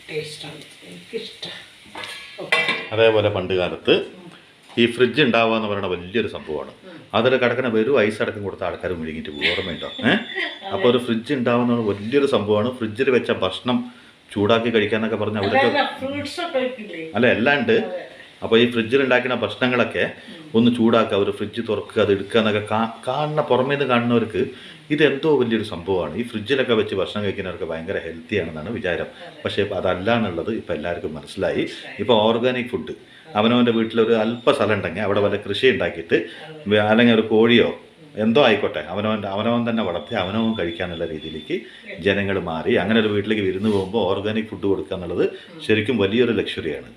ടേസ്റ്റാണ്, എനിക്കിഷ്ടം. അതേപോലെ പണ്ട് കാലത്ത് ഈ ഫ്രിഡ്ജ് ഉണ്ടാവുക എന്ന് പറയുന്നത് വലിയൊരു സംഭവമാണ്. അതിൽ കിടക്കുന്ന വെറും ഐസ് അടക്കം കൊടുത്ത ആൾക്കാർ മുഴുകിയിട്ട് ഓർമ്മയുണ്ടോ? അപ്പോൾ ഒരു ഫ്രിഡ്ജ് ഉണ്ടാവുന്ന വലിയൊരു സംഭവമാണ്. ഫ്രിഡ്ജിൽ വെച്ച ഭക്ഷണം ചൂടാക്കി കഴിക്കാന്നൊക്കെ പറഞ്ഞാൽ അവരൊക്കെ അല്ല എല്ലാം ഉണ്ട്. അപ്പോൾ ഈ ഫ്രിഡ്ജിൽ ഉണ്ടാക്കുന്ന ഭക്ഷണങ്ങളൊക്കെ ഒന്ന് ചൂടാക്കുക, ഒരു ഫ്രിഡ്ജ് തുറക്കുക, അത് എടുക്കുക എന്നൊക്കെ കാണുന്ന പുറമേ നിന്ന് കാണുന്നവർക്ക് ഇതെന്തോ വലിയൊരു സംഭവമാണ്. ഈ ഫ്രിഡ്ജിലൊക്കെ വെച്ച് ഭക്ഷണം കഴിക്കുന്നവർക്ക് ഭയങ്കര ഹെൽത്തി ആണെന്നാണ് വിചാരം. പക്ഷേ അതല്ല എന്നുള്ളത് ഇപ്പോൾ എല്ലാവർക്കും മനസ്സിലായി. ഇപ്പോൾ ഓർഗാനിക് ഫുഡ് അവനവൻ്റെ വീട്ടിലൊരു അല്പ സ്ഥലം ഉണ്ടെങ്കിൽ അവിടെ വല്ല കൃഷി ഉണ്ടാക്കിയിട്ട് അല്ലെങ്കിൽ ഒരു കോഴിയോ എന്തോ ആയിക്കോട്ടെ അവനവൻ തന്നെ വളർത്തി അവനവൻ കഴിക്കാനുള്ള രീതിയിലേക്ക് ജനങ്ങൾ മാറി. അങ്ങനെ ഒരു വീട്ടിലേക്ക് വിരുന്ന് പോകുമ്പോൾ ഓർഗാനിക് ഫുഡ് കൊടുക്കുക എന്നുള്ളത് ശരിക്കും വലിയൊരു ലക്ഷറിയാണ്.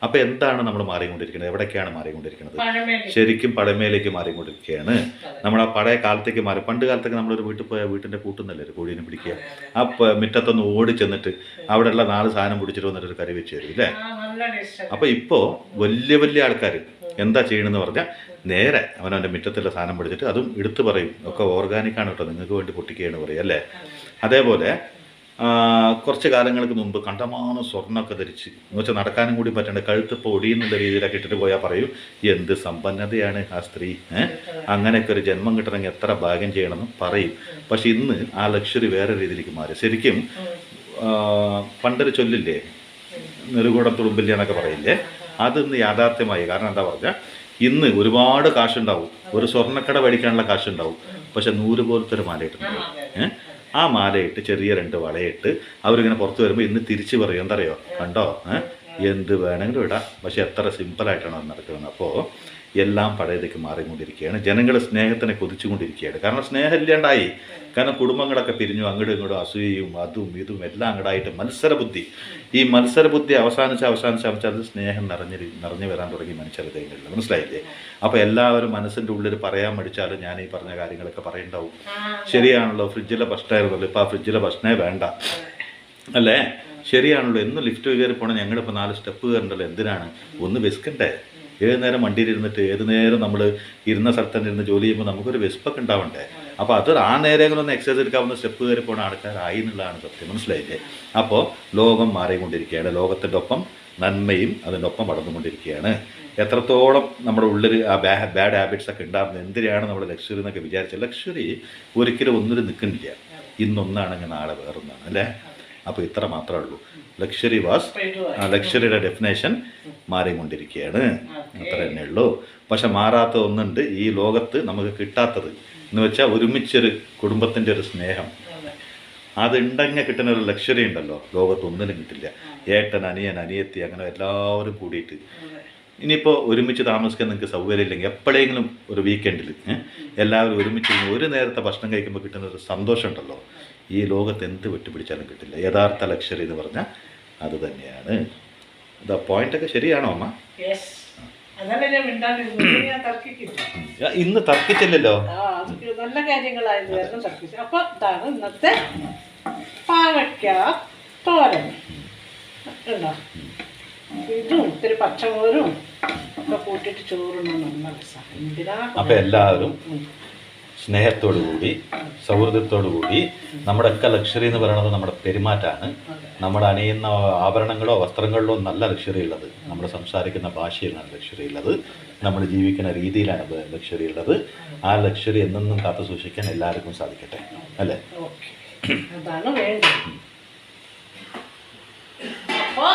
അപ്പോൾ എന്താണ് നമ്മൾ മാറിക്കൊണ്ടിരിക്കുന്നത്? എവിടേക്കാണ് മാറിക്കൊണ്ടിരിക്കുന്നത്? ശരിക്കും പഴമയിലേക്ക് മാറിക്കൊണ്ടിരിക്കുകയാണ്. നമ്മൾ ആ പഴയ കാലത്തേക്ക് മാറി. പണ്ട് കാലത്തൊക്കെ നമ്മളൊരു വീട്ടിൽ പോയാൽ വീട്ടിൻ്റെ കൂട്ടുന്നല്ലേ ഒരു കോഴീനെ പിടിക്കുക. ആ മുറ്റത്തൊന്ന് ഓടി ചെന്നിട്ട് അവിടെയുള്ള 4 സാധനം പിടിച്ചിട്ട് വന്നിട്ട് ഒരു കറി വെച്ച് തരും ഇല്ലേ. അപ്പോൾ ഇപ്പോൾ വലിയ ആൾക്കാർ എന്താ ചെയ്യണമെന്ന് പറഞ്ഞാൽ നേരെ അവനവൻ്റെ മുറ്റത്തുള്ള സാധനം പിടിച്ചിട്ട് അതും എടുത്ത് പറയും ഒക്കെ ഓർഗാനിക്കാണ് കേട്ടോ, നിങ്ങൾക്ക് വേണ്ടി പൊട്ടിക്കുകയാണ് പറയും അല്ലേ. അതേപോലെ കുറച്ച് കാലങ്ങൾക്ക് മുമ്പ് കണ്ടമാനം സ്വർണ്ണമൊക്കെ ധരിച്ച് എന്ന് വെച്ചാൽ നടക്കാനും കൂടി പറ്റേണ്ട കഴുത്തിപ്പോൾ ഒടിയുന്നുള്ള രീതിയിലൊക്കെ ഇട്ടിട്ട് പോയാൽ പറയും എന്ത് സമ്പന്നതയാണ് ആ സ്ത്രീ, അങ്ങനെയൊക്കെ ഒരു ജന്മം കിട്ടണമെങ്കിൽ എത്ര ഭാഗ്യം ചെയ്യണമെന്ന് പറയും. പക്ഷെ ഇന്ന് ആ ലക്ഷറി വേറെ രീതിയിലേക്ക് മാറി. ശരിക്കും പണ്ടൊരു ചൊല്ലില്ലേ, നെറുകൂടം തുളുമ്പില്ല എന്നൊക്കെ പറയില്ലേ, അതിന്ന് യാഥാർത്ഥ്യമായി. കാരണം എന്താ പറഞ്ഞാൽ ഇന്ന് ഒരുപാട് കാശുണ്ടാവും, ഒരു സ്വർണ്ണക്കട മേടിക്കാനുള്ള കാശുണ്ടാവും, പക്ഷെ 100 പോലത്തെ ഒരു മാലയിട്ടുണ്ടാവും. ആ മാലയിട്ട് ചെറിയ 2 വളയിട്ട് അവരിങ്ങനെ പുറത്ത് വരുമ്പോൾ ഇന്ന് തിരിച്ച് പറയും, എന്താ അറിയോ, കണ്ടോ എന്ത് വേണമെങ്കിലും ഇടാം. പക്ഷെ എത്ര സിമ്പിളായിട്ടാണ് അത് നടക്കുന്നത്. അപ്പോൾ എല്ലാം പഴയതേക്ക് മാറിക്കൊണ്ടിരിക്കുകയാണ്. ജനങ്ങൾ സ്നേഹത്തിനെ കൊതിച്ചുകൊണ്ടിരിക്കുകയാണ്. കാരണം സ്നേഹം ഇല്ലാണ്ടായി. കാരണം കുടുംബങ്ങളൊക്കെ പിരിഞ്ഞു, അങ്ങോട്ടും ഇങ്ങോട്ടും അസൂയയും അതും ഇതും എല്ലാം അങ്ങോട്ടായിട്ട് മത്സരബുദ്ധി. ഈ മത്സരബുദ്ധി അവസാനിച്ച് സ്നേഹം നിറഞ്ഞു വരാൻ തുടങ്ങി മനുഷ്യരുടെ കൈകളിൽ. മനസ്സിലായില്ലേ? അപ്പോൾ എല്ലാവരും മനസ്സിൻ്റെ ഉള്ളിൽ പറയാൻ മടിച്ചാലും ഞാൻ ഈ പറഞ്ഞ കാര്യങ്ങളൊക്കെ പറയണ്ടാവും. ശരിയാണല്ലോ, ഫ്രിഡ്ജിലെ ഭക്ഷണമായിരുന്നല്ലോ, ഇപ്പോൾ ആ ഫ്രിഡ്ജിലെ ഭക്ഷണമേ വേണ്ട അല്ലേ? ശരിയാണല്ലോ, എന്നും ലിഫ്റ്റ് കയറി പോകണം, ഞങ്ങളിപ്പോൾ 4 സ്റ്റെപ്പ് കയറണ്ടല്ലോ, എന്തിനാണ്? ഒന്ന് വിസ്കണ്ടേ? ഏത് നേരം വണ്ടിയിലിരുന്നിട്ട് ഏത് നേരം നമ്മൾ ഇരുന്ന സ്ഥലത്ത് തന്നെ ഇരുന്ന് ജോലി ചെയ്യുമ്പോൾ നമുക്കൊരു വിസ്പൊക്കെ ഉണ്ടാവണ്ടേ? അപ്പോൾ അത് ആ നേരങ്ങളിൽ ഒന്ന് എക്സസൈസ് എടുക്കാവുന്ന സ്റ്റെപ്പ് കയറി പോകുന്ന ആൾക്കാരായി എന്നുള്ളതാണ് സത്യം. മനസ്സിലായില്ലേ? അപ്പോൾ ലോകം മാറിക്കൊണ്ടിരിക്കുകയാണ്. ലോകത്തിൻ്റെ ഒപ്പം നന്മയും അതിൻ്റെ ഒപ്പം വളർന്നുകൊണ്ടിരിക്കുകയാണ്. എത്രത്തോളം നമ്മുടെ ഉള്ളിൽ ആ ബാഡ് ഹാബിറ്റ്സ് ഒക്കെ ഉണ്ടാകുന്നത്, എന്തിനാണ് നമ്മൾ ലക്ഷറി എന്നൊക്കെ വിചാരിച്ചത്? ലക്ഷറി ഒരിക്കലും ഒന്നിലും നിൽക്കുന്നില്ല. ഇന്നൊന്നാണെങ്കിൽ നാളെ വേറൊന്നാണ് അല്ലേ? അപ്പോൾ ഇത്ര മാത്രമേ ഉള്ളൂ. ലക്ഷറിയുടെ ഡെഫിനേഷൻ മാറിക്കൊണ്ടിരിക്കുകയാണ്, അത്ര തന്നെ ഉള്ളൂ. പക്ഷെ മാറാത്ത ഒന്നുണ്ട് ഈ ലോകത്ത് നമുക്ക് കിട്ടാത്തത് എന്ന് വെച്ചാൽ ഒരുമിച്ചൊരു കുടുംബത്തിൻ്റെ ഒരു സ്നേഹം. അതുണ്ടെങ്കിൽ കിട്ടുന്ന ഒരു ലക്ഷറി ഉണ്ടല്ലോ, ലോകത്ത് ഒന്നിനും കിട്ടില്ല. ഏട്ടൻ, അനിയൻ, അനിയത്തി, അങ്ങനെ എല്ലാവരും കൂടിയിട്ട്. ഇനിയിപ്പോൾ ഒരുമിച്ച് താമസിക്കാൻ നിങ്ങൾക്ക് സൗകര്യം ഇല്ലെങ്കിൽ എപ്പോഴെങ്കിലും ഒരു വീക്കെൻഡിൽ എല്ലാവരും ഒരുമിച്ച് ഒരു നേരത്തെ ഭക്ഷണം കഴിക്കുമ്പോൾ കിട്ടുന്ന ഒരു സന്തോഷം ഉണ്ടല്ലോ, ഈ ലോകത്ത് എന്ത് വിട്ടുപിടിച്ചാലും കിട്ടില്ല. യഥാർത്ഥ ലക്ഷറി എന്ന് പറഞ്ഞാൽ അത് തന്നെയാണ്. ഇതാ പോയിന്റൊക്കെ ശരിയാണോ അമ്മ? ഇന്ന് തർക്കിച്ചില്ലല്ലോ, നല്ല കാര്യങ്ങളായിരുന്നു തർക്കിച്ചു. അപ്പൊ ഇതാണ് ഇന്നത്തെ പാവയ്ക്ക തോരൻ. ഇതും ഇത്തിരി പച്ചമുളകും ഒക്കെ കൂട്ടിയിട്ട് ചോറുണ്ണാൻ നല്ല രസമാണ്. അപ്പൊ എല്ലാവരും സ്നേഹത്തോടു കൂടി, സൗഹൃദത്തോടു കൂടി. നമ്മുടെയൊക്കെ ലക്ഷറി എന്ന് പറയുന്നത് നമ്മുടെ പെരുമാറ്റമാണ്. നമ്മൾ അണിയുന്ന ആഭരണങ്ങളോ വസ്ത്രങ്ങളിലോ നല്ല ലക്ഷറി ഉള്ളത്, നമ്മൾ സംസാരിക്കുന്ന ഭാഷയിലാണ് ലക്ഷറി ഉള്ളത്, നമ്മൾ ജീവിക്കുന്ന രീതിയിലാണ് ലക്ഷറി ഉള്ളത്. ആ ലക്ഷറി എന്നെന്നും കാത്തു സൂക്ഷിക്കാൻ എല്ലാവർക്കും സാധിക്കട്ടെ അല്ലേ? അതാണ് വേണ്ടത്. അപ്പോ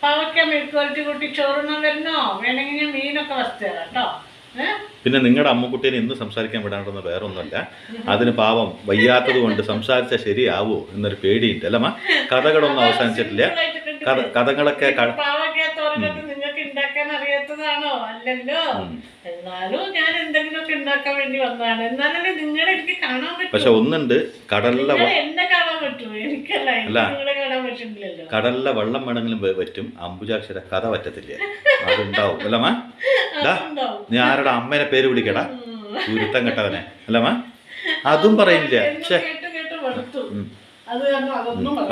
പാവയ്ക്ക മെഴുക്കുവരട്ടി കൂട്ടി ചോറുണ്ണാൻ വരുന്നോ? വേണമെങ്കിൽ ഞാൻ മീനൊക്കെ വറുത്ത് തരാം കേട്ടോ. പിന്നെ നിങ്ങളുടെ അമ്മുക്കുട്ടീനെ ഇന്ന് സംസാരിക്കാൻ വിടാണ്ടെന്ന് വേറെ ഒന്നുമല്ല, അതിന് പാവം വയ്യാത്തത് കൊണ്ട് സംസാരിച്ചാൽ ശരിയാവോ എന്നൊരു പേടിയുണ്ട് അല്ലമ്മ. കഥകളൊന്നും അവസാനിച്ചിട്ടില്ല. കഥകളൊക്കെ നിങ്ങൾക്ക് ഉണ്ടാക്കാൻ അറിയാത്തതാണോ? അല്ലല്ലോ. എന്നാലും ഞാൻ എന്തെങ്കിലുമൊക്കെ ഉണ്ടാക്കാൻ വേണ്ടി വന്നതാണ്. എന്നാലല്ലേ നിങ്ങളെ എനിക്ക് കാണാൻ പറ്റും. പക്ഷെ ഒന്നുണ്ട്, കടലിലെ എന്നെ കാണാൻ പറ്റുമോ? എനിക്കല്ല, നിങ്ങളെ കാണാൻ പറ്റില്ലല്ലോ. കടലിലെ വെള്ളം വേണമെങ്കിലും പറ്റും, അംബുജാക്ഷര കഥ പറ്റത്തില്ല. അതുണ്ടാവും അല്ലമ്മ. നീ ആരുടെ അമ്മേനെ പേര് വിളിക്കടാ, ഉരുത്തം കെട്ടവനെ അല്ലമ്മ. അതും പറയില്ല.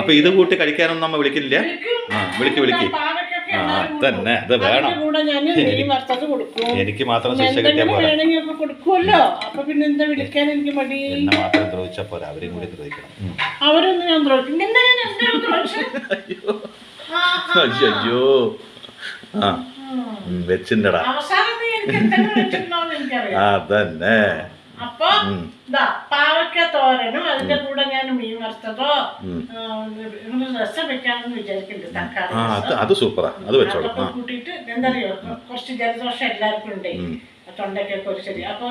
അപ്പൊ ഇത് കൂട്ടി കഴിക്കാനൊന്നും നമ്മ വിളിക്കില്ല. വിളിക്ക് തന്നെ, അത് വേണം. എനിക്ക് മാത്രം ശിക്ഷ കിട്ടിയാൽ പോലെ. എന്നെ മാത്രം ദ്രോഹിച്ചാ പോലെ, അവരെയും കൂടി ദ്രോഹിക്കണം. അവരൊന്നും ഞാൻ ദ്രോഹിക്കും. അയ്യോ ആ വെച്ചിണ്ടടാ. അതന്നെ. അപ്പൊ പാവയ്ക്ക തോരനും അതിന്റെ കൂടെ ഞാൻ മീൻ വറുത്തതോ രസം വെക്കാമെന്ന് വിചാരിക്കുന്നുണ്ട്. തക്കാളി അത് സൂപ്പറാ, അത് വെച്ചോളൂ. കൂട്ടിയിട്ട് എന്തറിയോ, കുറച്ച് ജലദോഷം എല്ലാവർക്കും ഉണ്ട്, തൊണ്ടയ്ക്കൊക്കെ ഒരു ശരി. അപ്പൊ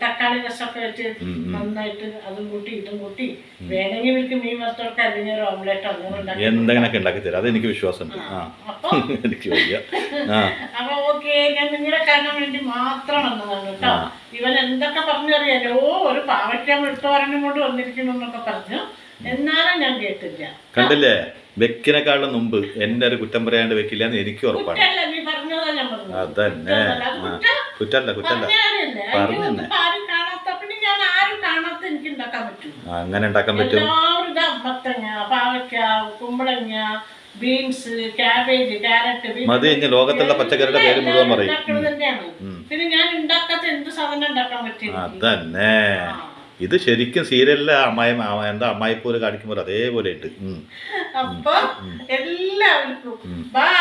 തക്കാളി രസമൊക്കെ വെച്ച് നന്നായിട്ട് അതും കൂട്ടി ഇതും കൂട്ടി വേണമെങ്കിൽ ഇവർക്ക് മീൻ വറുത്തൊക്കെ അല്ലെങ്കിൽ ഒരു ഓംലെറ്റോ അങ്ങനെ എന്തെങ്കിലുമൊക്കെ ഉണ്ടാക്കി തരാം. അതെനിക്ക് വിശ്വാസമുണ്ട്. എനിക്ക് അപ്പൊ ഓക്കെ, ഞാൻ നിങ്ങളെ കാണാൻ വേണ്ടി മാത്രം വന്നതാണ് കേട്ടോ. ഇവൻ എന്തൊക്കെ പറഞ്ഞറിയാലോ, ഒരു പാവയ്ക്ക മെഴുത്തോരനും കൊണ്ട് വന്നിരിക്കുന്നു എന്നൊക്കെ പറഞ്ഞു. എന്നാലും ഞാൻ കേട്ടില്ല. കണ്ടില്ലേ, വെക്കിനെക്കാളും മുമ്പ് എന്റെ ഒരു കുറ്റം പറയാണ്ട് വെക്കില്ല എന്ന് എനിക്ക് ഉറപ്പാണ്. അതന്നെ, കുറ്റല്ല പറഞ്ഞു. അങ്ങനെ ഉണ്ടാക്കാൻ പറ്റും. മത്തങ്ങ, പാവയ്ക്ക, കുമ്പളങ്ങ, ബീൻസ്, ക്യാബേജ്, ക്യാരറ്റ്, മതി. ഇനി ലോകത്തുള്ള പച്ചക്കറിയുടെ പേര് മുഴുവൻ പറയും. പിന്നെ ഞാൻ ഉണ്ടാക്കാത്ത എന്ത് സാധനം ഉണ്ടാക്കാൻ പറ്റും. അതന്നെ, ഇത് ശരിക്കും സീരിയലിലെ അമ്മായിപ്പോര് കാണിക്കുമ്പോൾ അതേപോലെ ഉണ്ട്. അപ്പൊ എല്ലാവർക്കും ബൈ.